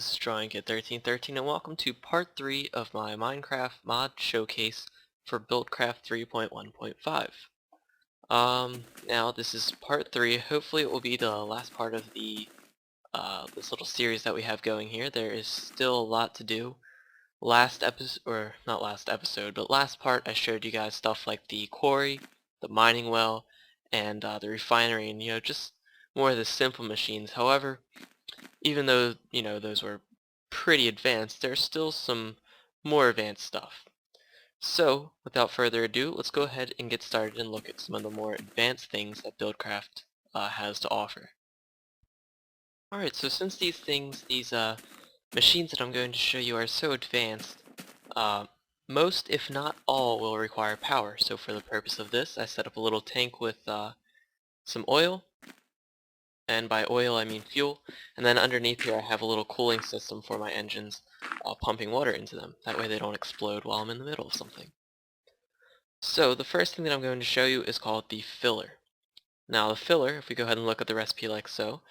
this is DrawingKid1313 and welcome to part 3 of my Minecraft mod showcase for Buildcraft 3.1.5. Now this is part 3. Hopefully it will be the last part of the this little series that we have going here. There is still a lot to do. Last episode, or not last episode, but last part I showed you guys stuff like the quarry, the mining well, and the refinery, and just more of the simple machines. However, even though, those were pretty advanced, there's still some more advanced stuff. So, without further ado, let's go ahead and get started and look at some of the more advanced things that Buildcraft has to offer. Alright, so since these machines that I'm going to show you are so advanced, most, if not all, will require power. So for the purpose of this, I set up a little tank with some oil, and by oil I mean fuel, and then underneath here I have a little cooling system for my engines, pumping water into them. That way they don't explode while I'm in the middle of something. So the first thing that I'm going to show you is called the filler. Now the filler, if we go ahead and look at the recipe like so,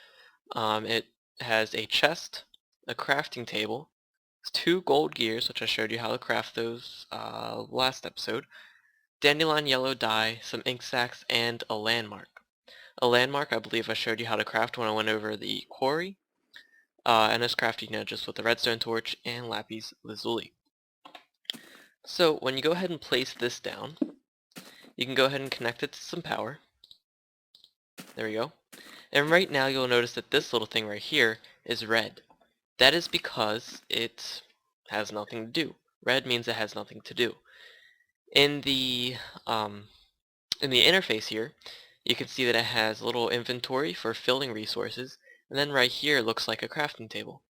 it has a chest, a crafting table, 2 gold gears, which I showed you how to craft those last episode, dandelion yellow dye, some ink sacs, and a landmark. A landmark I believe I showed you how to craft when I went over the quarry, and it's crafted just with a redstone torch and lapis lazuli. So when you go ahead and place this down, you can go ahead and connect it to some power. There we go. And right now you'll notice that this little thing right here is red. That is because it has nothing to do. Red means it has nothing to do. In the interface here, you can see that it has a little inventory for filling resources, and then right here looks like a crafting table.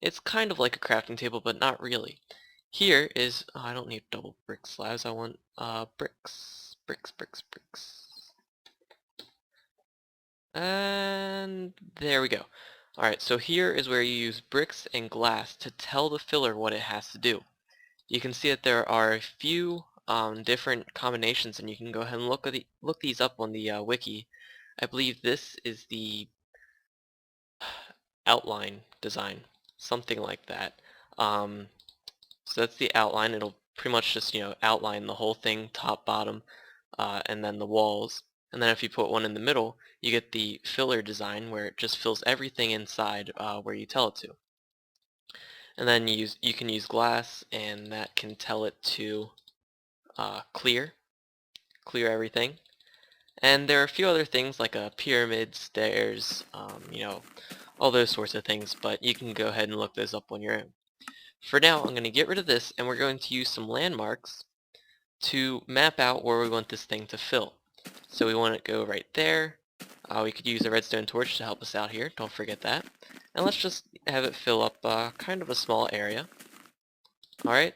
It's kind of like a crafting table, but not really. Here is, I don't need double brick slabs, I want bricks. And there we go. Alright, so here is where you use bricks and glass to tell the filler what it has to do. You can see that there are a few different combinations, and you can go ahead and look these up on the wiki. I believe this is the outline design, something like that. So that's the outline. It'll pretty much just outline the whole thing, top, bottom, and then the walls. And then if you put one in the middle, you get the filler design where it just fills everything inside where you tell it to. And then you can use glass, and that can tell it to clear everything. And there are a few other things like a pyramid, stairs, all those sorts of things, but you can go ahead and look those up on your own. For now, I'm going to get rid of this, and we're going to use some landmarks to map out where we want this thing to fill. So we want it to go right there. We could use a redstone torch to help us out here, don't forget that. And let's just have it fill up kind of a small area. Alright,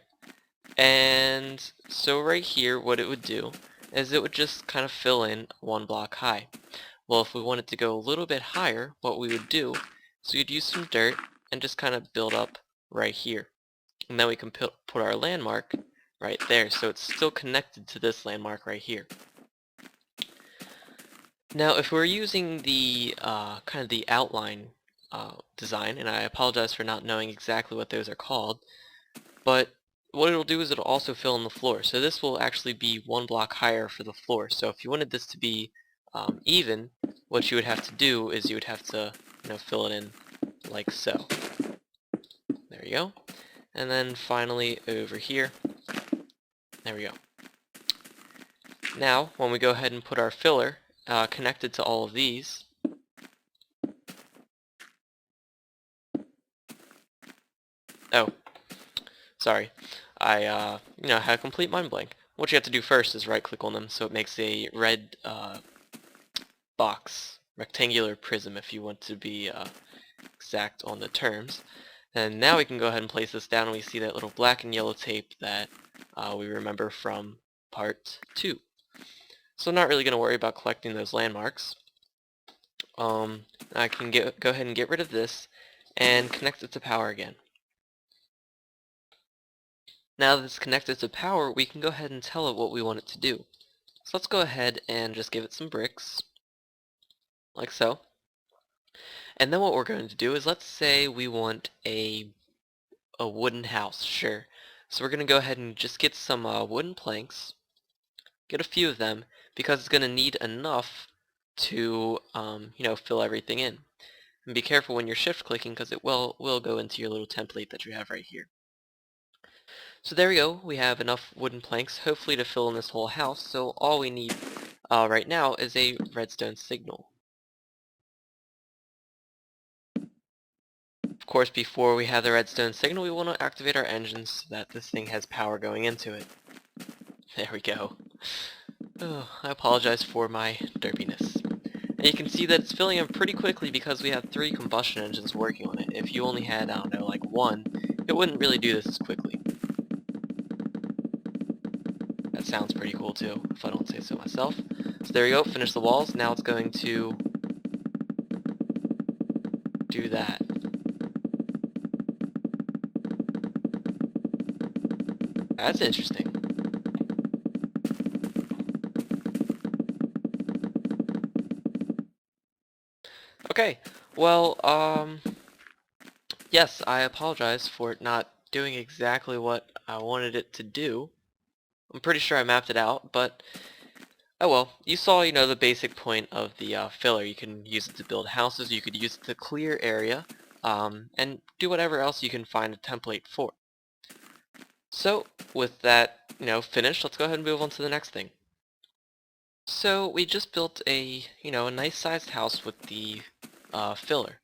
and so right here what it would do is it would just kind of fill in 1 block high. Well, if we wanted to go a little bit higher, what we would do is we'd use some dirt and just kind of build up right here. And then we can put our landmark right there, so it's still connected to this landmark right here. Now if we're using the kind of the outline design, and I apologize for not knowing exactly what those are called, but what it'll do is it'll also fill in the floor. So this will actually be 1 block higher for the floor. So if you wanted this to be even, what you would have to do is you would have to fill it in like so. There you go. And then finally over here, there we go. Now when we go ahead and put our filler connected to all of these, oh, sorry, I had a complete mind blank. What you have to do first is right click on them so it makes a red box, rectangular prism if you want to be exact on the terms. And now we can go ahead and place this down, and we see that little black and yellow tape that we remember from part 2. So I'm not really going to worry about collecting those landmarks. I can go ahead and get rid of this and connect it to power again. Now that it's connected to power, we can go ahead and tell it what we want it to do. So let's go ahead and just give it some bricks, like so. And then what we're going to do is, let's say we want a wooden house, sure. So we're going to go ahead and just get some wooden planks, get a few of them, because it's going to need enough to, fill everything in. And be careful when you're shift clicking, because it will go into your little template that you have right here. So there we go, we have enough wooden planks, hopefully to fill in this whole house, so all we need right now is a redstone signal. Of course, before we have the redstone signal, we want to activate our engines so that this thing has power going into it. There we go. Oh, I apologize for my derpiness. And you can see that it's filling up pretty quickly because we have 3 combustion engines working on it. If you only had, I don't know, like 1, it wouldn't really do this as quickly. That sounds pretty cool too, if I don't say so myself. So there we go, finish the walls. Now it's going to do that. That's interesting. Okay, well, yes, I apologize for it not doing exactly what I wanted it to do. I'm pretty sure I mapped it out, but oh well. You saw, the basic point of the filler. You can use it to build houses, you could use it to clear area, and do whatever else you can find a template for. So, with that, finished, let's go ahead and move on to the next thing. So, we just built a nice sized house with the filler.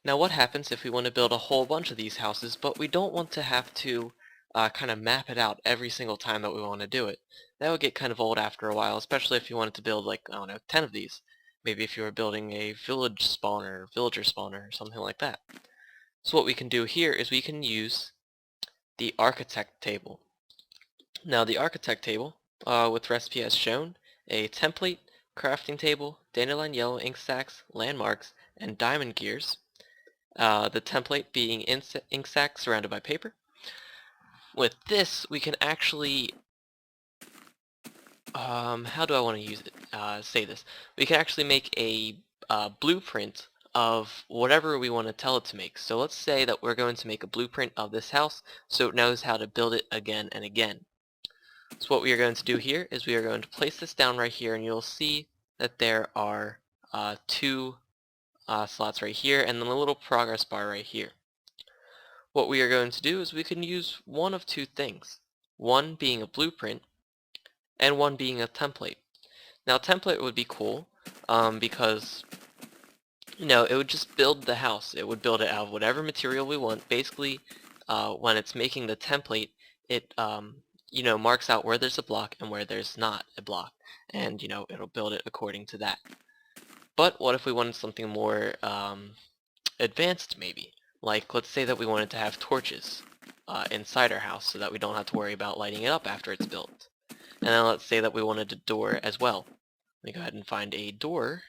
Now what happens if we want to build a whole bunch of these houses, but we don't want to have to kind of map it out every single time that we want to do it? That would get kind of old after a while, especially if you wanted to build, like, I don't know, 10 of these. Maybe if you were building a villager spawner, or something like that. So what we can do here is we can use the architect table. Now the architect table, with recipe as shown, a template, crafting table, dandelion yellow ink stacks, landmarks, and diamond gears. The template being ink sac surrounded by paper. With this, we can actually, how do I want to use it? Say this. We can actually make a blueprint of whatever we want to tell it to make. So let's say that we're going to make a blueprint of this house so it knows how to build it again and again. So what we are going to do here is we are going to place this down right here, and you'll see that there are 2 slots right here and then a little progress bar right here. What we are going to do is we can use one of 2 things. One being a blueprint, and one being a template. Now template would be cool, because it would just build the house. It would build it out of whatever material we want. Basically, when it's making the template, it marks out where there's a block and where there's not a block, and it'll build it according to that. But what if we wanted something more advanced, maybe? Like, let's say that we wanted to have torches inside our house so that we don't have to worry about lighting it up after it's built. And then let's say that we wanted a door as well. Let me go ahead and find a door.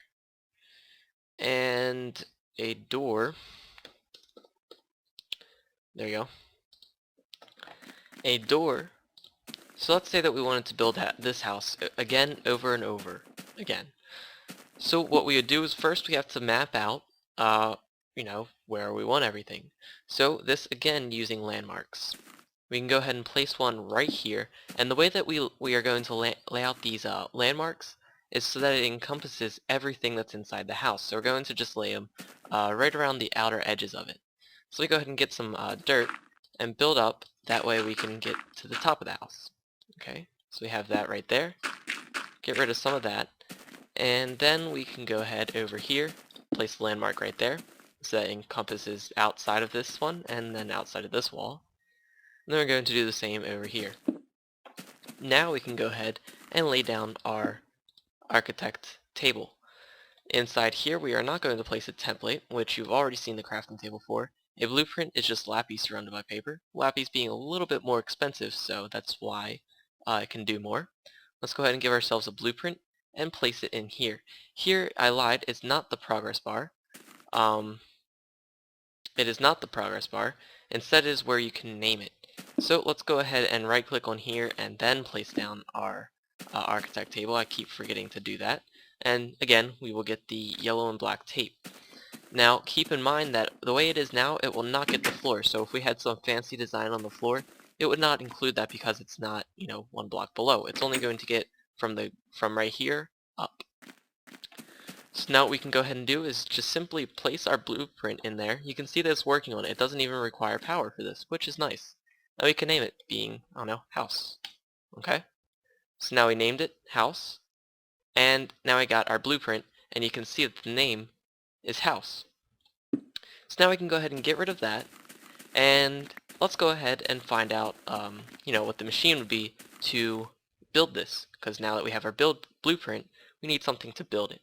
And a door. There you go. A door. So let's say that we wanted to build this house again, over and over again. So what we would do is first we have to map out, where we want everything. So this again using landmarks. We can go ahead and place one right here, and the way that we are going to lay out these landmarks is so that it encompasses everything that's inside the house. So we're going to just lay them right around the outer edges of it. So we go ahead and get some dirt and build up, that way we can get to the top of the house. Okay, so we have that right there. Get rid of some of that, and then we can go ahead over here, place the landmark right there, so that encompasses outside of this one and then outside of this wall. And then we're going to do the same over here. Now we can go ahead and lay down our architect table. Inside here we are not going to place a template, which you've already seen the crafting table for. A blueprint is just lapis surrounded by paper. Lapis being a little bit more expensive, so that's why it can do more. Let's go ahead and give ourselves a blueprint and place it in here. Here, I lied, it's not the progress bar. It is not the progress bar. Instead it is where you can name it. So let's go ahead and right click on here and then place down our architect table. I keep forgetting to do that. And again, we will get the yellow and black tape. Now keep in mind that the way it is now, it will not get the floor. So if we had some fancy design on the floor, it would not include that because it's not, one block below. It's only going to get from right here up. So now what we can go ahead and do is just simply place our blueprint in there. You can see that it's working on it. It doesn't even require power for this, which is nice. Now we can name it being, I don't know, house. Okay? So now we named it house, and now I got our blueprint, and you can see that the name is house. So now we can go ahead and get rid of that, and let's go ahead and find out, what the machine would be to build this, because now that we have our blueprint, we need something to build it.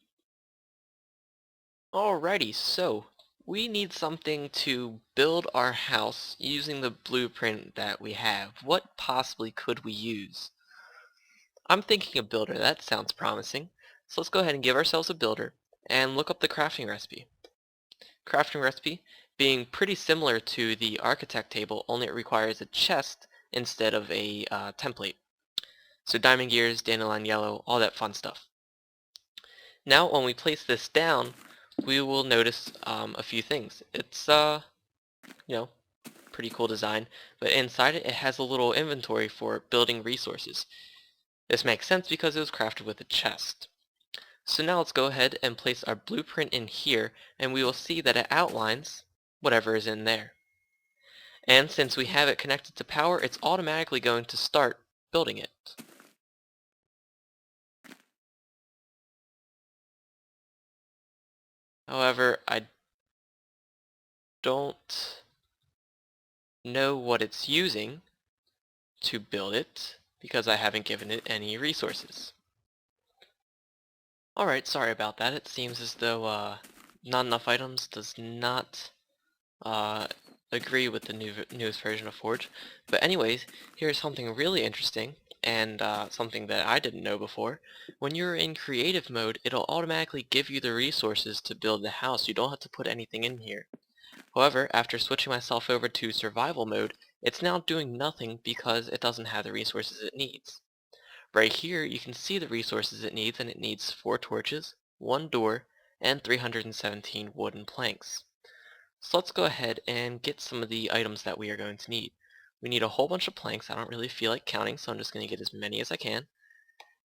Alrighty, so we need something to build our house using the blueprint that we have. What possibly could we use? I'm thinking a builder. That sounds promising. So let's go ahead and give ourselves a builder and look up the crafting recipe. Crafting recipe being pretty similar to the architect table, only it requires a chest instead of a template. So diamond gears, dandelion yellow, all that fun stuff. Now when we place this down, we will notice a few things. It's pretty cool design, but inside it has a little inventory for building resources. This makes sense because it was crafted with a chest. So now let's go ahead and place our blueprint in here, and we will see that it outlines whatever is in there. And since we have it connected to power, it's automatically going to start building it. However, I don't know what it's using to build it because I haven't given it any resources. Alright, sorry about that. It seems as though not enough items does not uh, agree with the newest version of Forge. But anyways, here's something really interesting and something that I didn't know before. When you're in creative mode, it'll automatically give you the resources to build the house. You don't have to put anything in here. However, after switching myself over to survival mode, it's now doing nothing because it doesn't have the resources it needs. Right here, you can see the resources it needs, and it needs 4 torches, 1 door, and 317 wooden planks. So let's go ahead and get some of the items that we are going to need. We need a whole bunch of planks. I don't really feel like counting, so I'm just going to get as many as I can.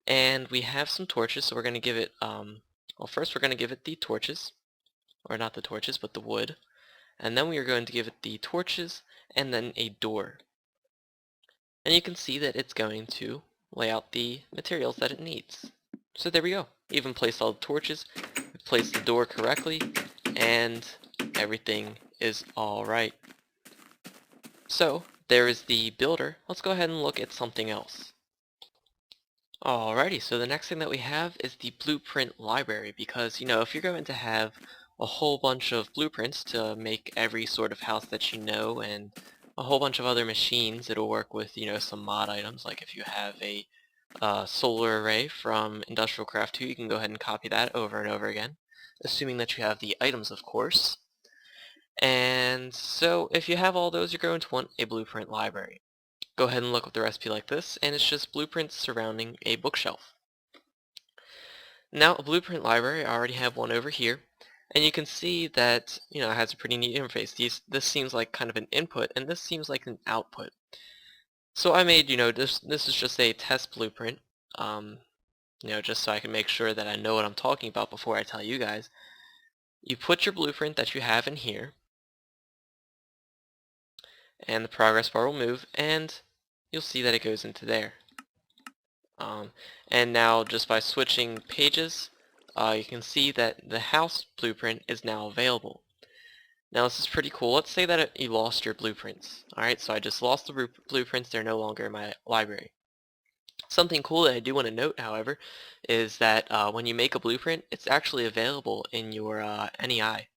And we have some torches, so we're going to give it, well, first we're going to give it the torches, or not the torches, but the wood. And then we are going to give it the torches, and then a door. And you can see that it's going to lay out the materials that it needs. So there we go. Even placed all the torches, we placed the door correctly, and everything is alright. So there is the builder. Let's go ahead and look at something else. Alrighty, so the next thing that we have is the blueprint library, because if you're going to have a whole bunch of blueprints to make every sort of house that you know and a whole bunch of other machines, it'll work with some mod items. Like if you have a solar array from Industrial Craft 2, you can go ahead and copy that over and over again, assuming that you have the items, of course. And so if you have all those, you're going to want a blueprint library. Go ahead and look up the recipe like this, and it's just blueprints surrounding a bookshelf. Now, a blueprint library, I already have one over here, and you can see that it has a pretty neat interface. This seems like kind of an input, and this seems like an output. So I made, this is just a test blueprint, just so I can make sure that I know what I'm talking about before I tell you guys. You put your blueprint that you have in here, and the progress bar will move, and you'll see that it goes into there. And now just by switching pages, you can see that the house blueprint is now available. Now this is pretty cool. Let's say that you lost your blueprints. Alright, so I just lost the blueprints. They're no longer in my library. Something cool that I do want to note, however, is that when you make a blueprint, it's actually available in your NEI.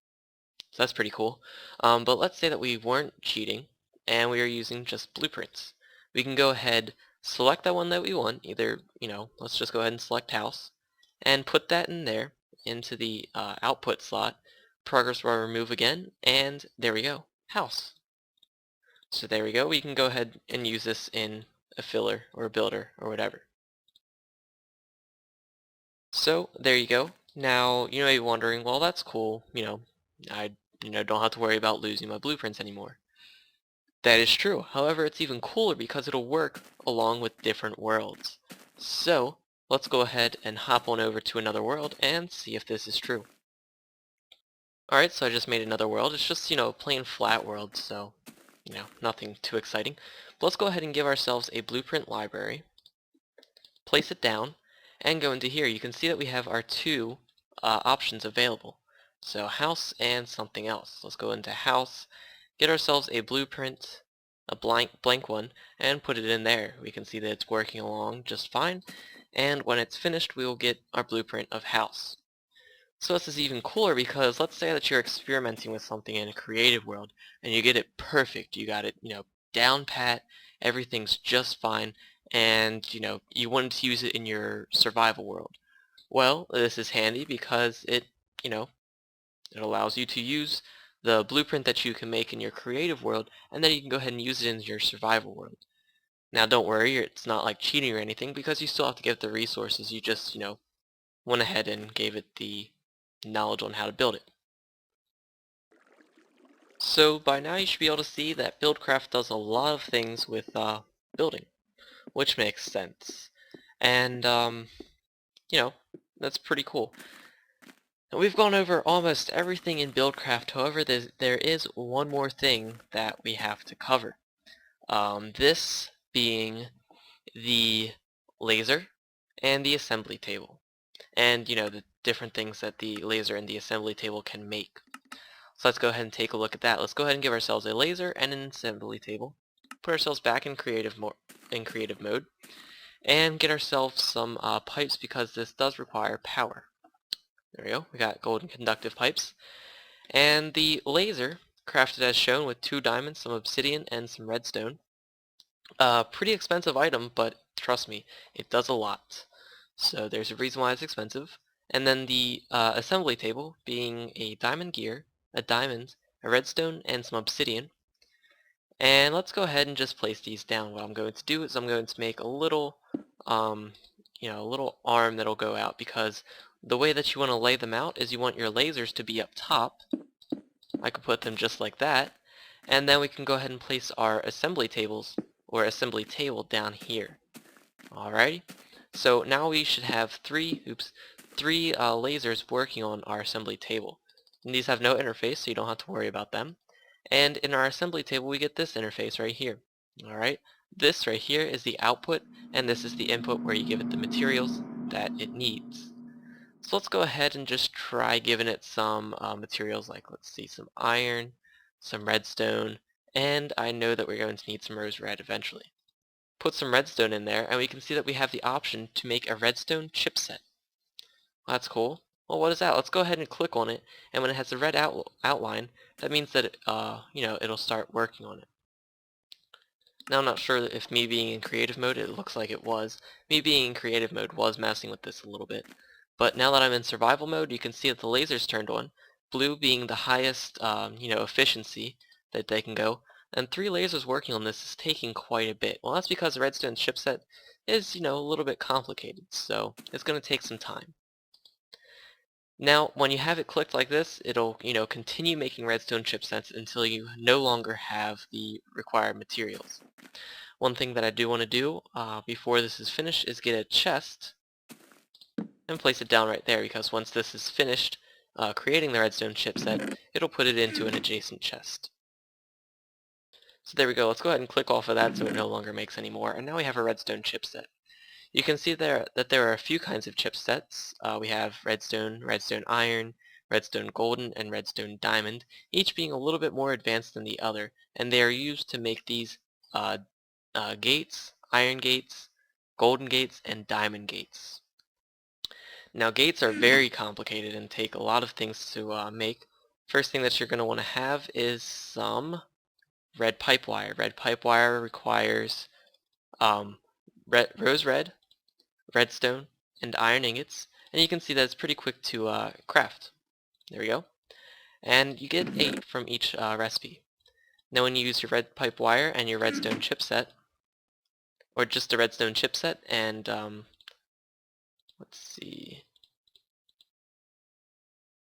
So that's pretty cool. But let's say that we weren't cheating and we are using just blueprints. We can go ahead, select that one that we want, either, let's just go ahead and select house, and put that in there into the output slot. Progress bar remove again, and there we go, house. So there we go, we can go ahead and use this in a filler or a builder or whatever. So there you go. Now you may be wondering, well, that's cool, I don't have to worry about losing my blueprints anymore. That is true. However, it's even cooler because it'll work along with different worlds. So, let's go ahead and hop on over to another world and see if this is true. Alright, so I just made another world. It's just, a plain flat world, so, nothing too exciting. But let's go ahead and give ourselves a blueprint library, place it down, and go into here. You can see that we have our two options available. So house and something else. Let's go into house, get ourselves a blueprint, a blank one, and put it in there. We can see that it's working along just fine, and when it's finished we will get our blueprint of house. So this is even cooler because let's say that you're experimenting with something in a creative world and you get it perfect. You got it, down pat, everything's just fine, and you wanted to use it in your survival world. Well, this is handy because it allows you to use the blueprint that you can make in your creative world, and then you can go ahead and use it in your survival world. Now don't worry, it's not like cheating or anything because you still have to give the resources. You just, went ahead and gave it the knowledge on how to build it. So by now you should be able to see that Buildcraft does a lot of things with building, which makes sense. And that's pretty cool. Now, we've gone over almost everything in Buildcraft. However, there is one more thing that we have to cover. This being the laser and the assembly table, and the different things that the laser and the assembly table can make. So let's go ahead and take a look at that. Let's go ahead and give ourselves a laser and an assembly table. Put ourselves back in creative mode, and get ourselves some pipes because this does require power. There we go. We got golden conductive pipes, and the laser crafted as shown with 2 diamonds, some obsidian, and some redstone. Pretty expensive item, but trust me, it does a lot. So there's a reason why it's expensive. And then the assembly table being a diamond gear, a diamond, a redstone, and some obsidian. And let's go ahead and just place these down. What I'm going to do is I'm going to make a little, a little arm that'll go out, because the way that you want to lay them out is you want your lasers to be up top. I could put them just like that, and then we can go ahead and place our assembly tables, or assembly table, down here. Alrighty, so now we should have three lasers working on our assembly table. And these have no interface, so you don't have to worry about them. And in our assembly table we get this interface right here. Alright, this right here is the output, and this is the input where you give it the materials that it needs. So let's go ahead and just try giving it some materials, like, let's see, some iron, some redstone, and I know that we're going to need some rose red eventually. Put some redstone in there, and we can see that we have the option to make a redstone chipset. Well, that's cool. Well, what is that? Let's go ahead and click on it, and when it has a red outline, that means that it'll start working on it. Now I'm not sure if me being in creative mode, it looks like it was. Me being in creative mode was messing with this a little bit. But now that I'm in survival mode, you can see that the laser's turned on. Blue being the highest, efficiency that they can go. And 3 lasers working on this is taking quite a bit. Well, that's because the redstone chipset is, a little bit complicated, so it's going to take some time. Now, when you have it clicked like this, it'll, continue making redstone chipsets until you no longer have the required materials. One thing that I do want to do before this is finished is get a chest and place it down right there, because once this is finished creating the redstone chipset, it'll put it into an adjacent chest. So there we go. Let's go ahead and click off of that so it no longer makes any more, and now we have a redstone chipset. You can see there that there are a few kinds of chipsets. We have redstone, redstone iron, redstone golden, and redstone diamond, each being a little bit more advanced than the other, and they are used to make these gates, iron gates, golden gates, and diamond gates. Now gates are very complicated and take a lot of things to make. First thing that you're going to want to have is some red pipe wire. Red pipe wire requires rose red, redstone, and iron ingots, and you can see that it's pretty quick to craft. There we go. And you get 8 from each recipe. Now when you use your red pipe wire and your redstone chipset, or just a redstone chipset, and let's see,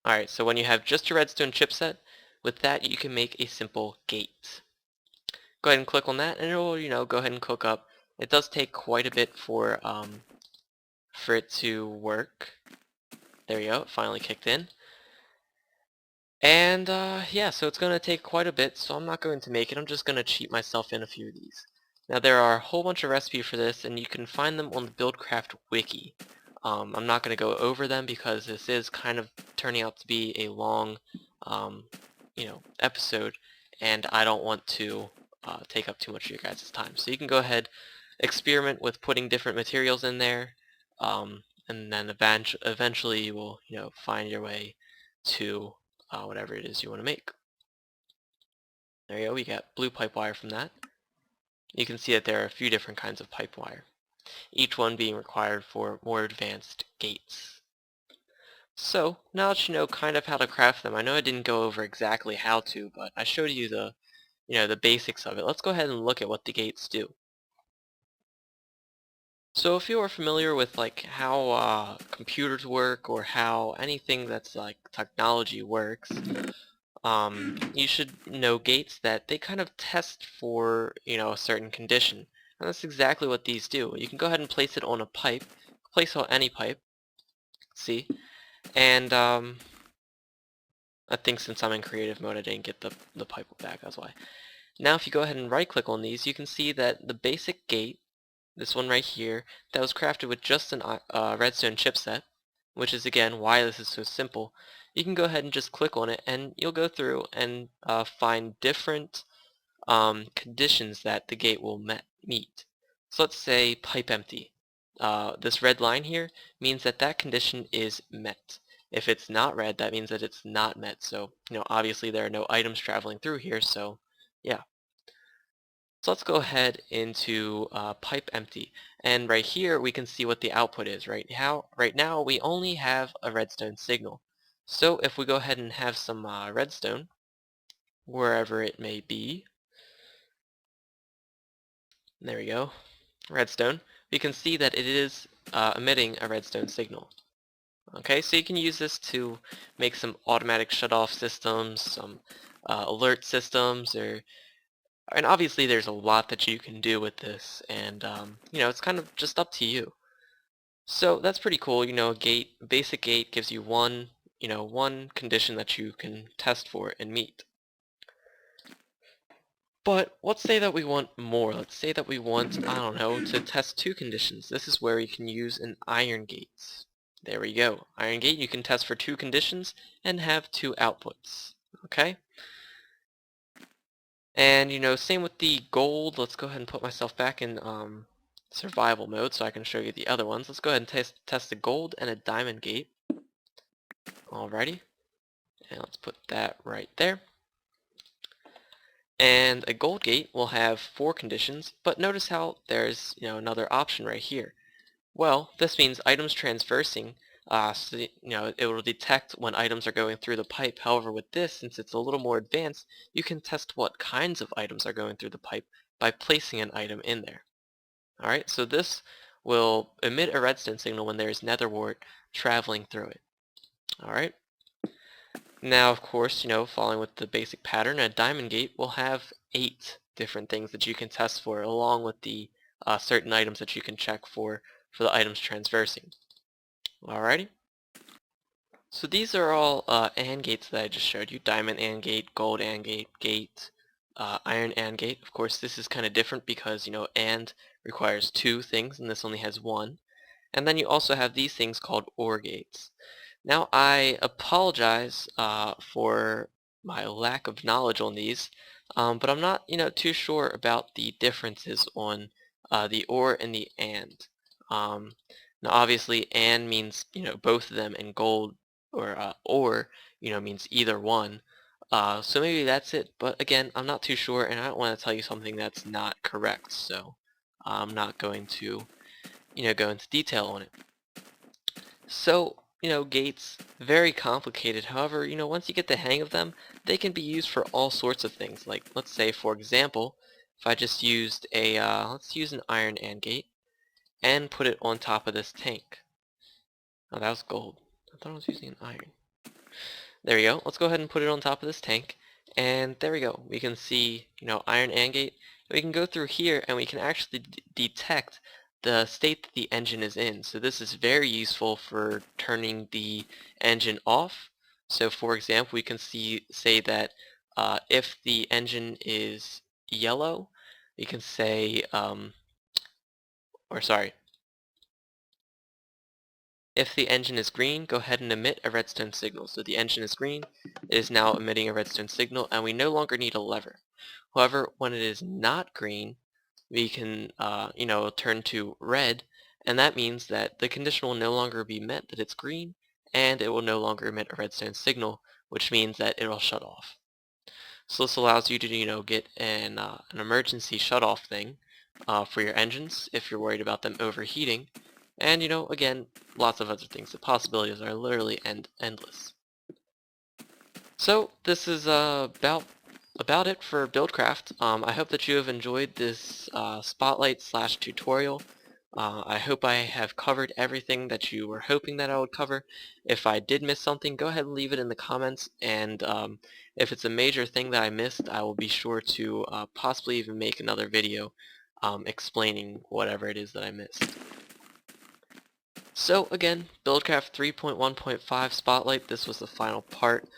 Alright, so when you have just your redstone chipset, with that you can make a simple gate. Go ahead and click on that and it will, go ahead and cook up. It does take quite a bit for it to work. There you go, it finally kicked in. And yeah, so it's going to take quite a bit, so I'm not going to make it. I'm just going to cheat myself in a few of these. Now there are a whole bunch of recipes for this, and you can find them on the Buildcraft wiki. I'm not going to go over them because this is kind of turning out to be a long, um, episode, and I don't want to take up too much of your guys' time. So you can go ahead, experiment with putting different materials in there, and then eventually you will, find your way to whatever it is you want to make. There you go, we got blue pipe wire from that. You can see that there are a few different kinds of pipe wire, each one being required for more advanced gates. So, now that you know kind of how to craft them, I know I didn't go over exactly how to, but I showed you the basics of it. Let's go ahead and look at what the gates do. So if you are familiar with like how computers work or how anything that's like technology works, you should know gates that they kind of test for, a certain condition. And that's exactly what these do. You can go ahead and place it on a pipe, place it on any pipe, see, and I think since I'm in creative mode I didn't get the pipe back, that's why. Now if you go ahead and right click on these, you can see that the basic gate, this one right here, that was crafted with just an redstone chipset, which is again why this is so simple. You can go ahead and just click on it and you'll go through and find different conditions that the gate will meet. So let's say pipe empty. This red line here means that that condition is met. If it's not red, that means that it's not met. So, obviously there are no items traveling through here, so yeah. So let's go ahead into pipe empty. And right here we can see what the output is. Right now we only have a redstone signal. So if we go ahead and have some redstone, wherever it may be, there we go, redstone, we can see that it is emitting a redstone signal. Okay, so you can use this to make some automatic shut-off systems, some alert systems, and obviously there's a lot that you can do with this, and it's kind of just up to you. So that's pretty cool. Basic gate gives you one condition that you can test for and meet. But let's say that we want more. Let's say that we want, I don't know, to test two conditions. This is where you can use an iron gate. There we go. Iron gate, you can test for two conditions and have two outputs. Okay? And same with the gold. Let's go ahead and put myself back in survival mode so I can show you the other ones. Let's go ahead and test the gold and a diamond gate. Alrighty. And let's put that right there. And a gold gate will have four conditions, but notice how there's another option right here. Well, this means items transversing, so it will detect when items are going through the pipe. However, with this, since it's a little more advanced, you can test what kinds of items are going through the pipe by placing an item in there. Alright, so this will emit a redstone signal when there's nether wart traveling through it. Alright. Now, of course, following with the basic pattern, a diamond gate will have 8 different things that you can test for, along with the certain items that you can check for the items transversing. Alrighty. So these are all AND gates that I just showed you. Diamond AND gate, gold AND gate, iron AND gate. Of course, this is kind of different because, AND requires 2 things, and this only has 1. And then you also have these things called OR gates. Now I apologize for my lack of knowledge on these, but I'm not too sure about the differences on the OR and the AND. Now obviously AND means both of them, and gold or means either one. So maybe that's it, but again I'm not too sure, and I don't want to tell you something that's not correct, so I'm not going to go into detail on it. So, gates, very complicated. However, once you get the hang of them, they can be used for all sorts of things. Like, let's say, for example, if I just used let's use an iron AND gate and put it on top of this tank. Oh, that was gold. I thought I was using an iron. There we go. Let's go ahead and put it on top of this tank. And there we go. We can see, iron angate. We can go through here and we can actually detect the state that the engine is in. So this is very useful for turning the engine off. So for example, we can say that if the engine is yellow, we can say, or sorry, if the engine is green, go ahead and emit a redstone signal. So the engine is green, it is now emitting a redstone signal, and we no longer need a lever. However, when it is not green, we can, turn to red, and that means that the condition will no longer be met that it's green, and it will no longer emit a redstone signal, which means that it will shut off. So this allows you to, get an emergency shut-off thing for your engines if you're worried about them overheating. And, again, lots of other things. The possibilities are literally endless. So this is about it for Buildcraft. I hope that you have enjoyed this spotlight slash tutorial. I hope I have covered everything that you were hoping that I would cover. If I did miss something, go ahead and leave it in the comments, and if it's a major thing that I missed, I will be sure to possibly even make another video explaining whatever it is that I missed. So again, Buildcraft 3.1.5 Spotlight, this was the final part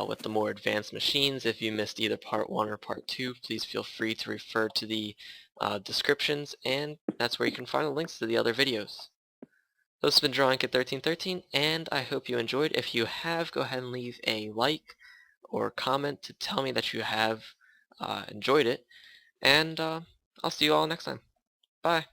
with the more advanced machines. If you missed either part 1 or part 2, please feel free to refer to the descriptions, and that's where you can find the links to the other videos. This has been DrawingKid1313, and I hope you enjoyed. If you have, go ahead and leave a like or comment to tell me that you have enjoyed it, and I'll see you all next time. Bye.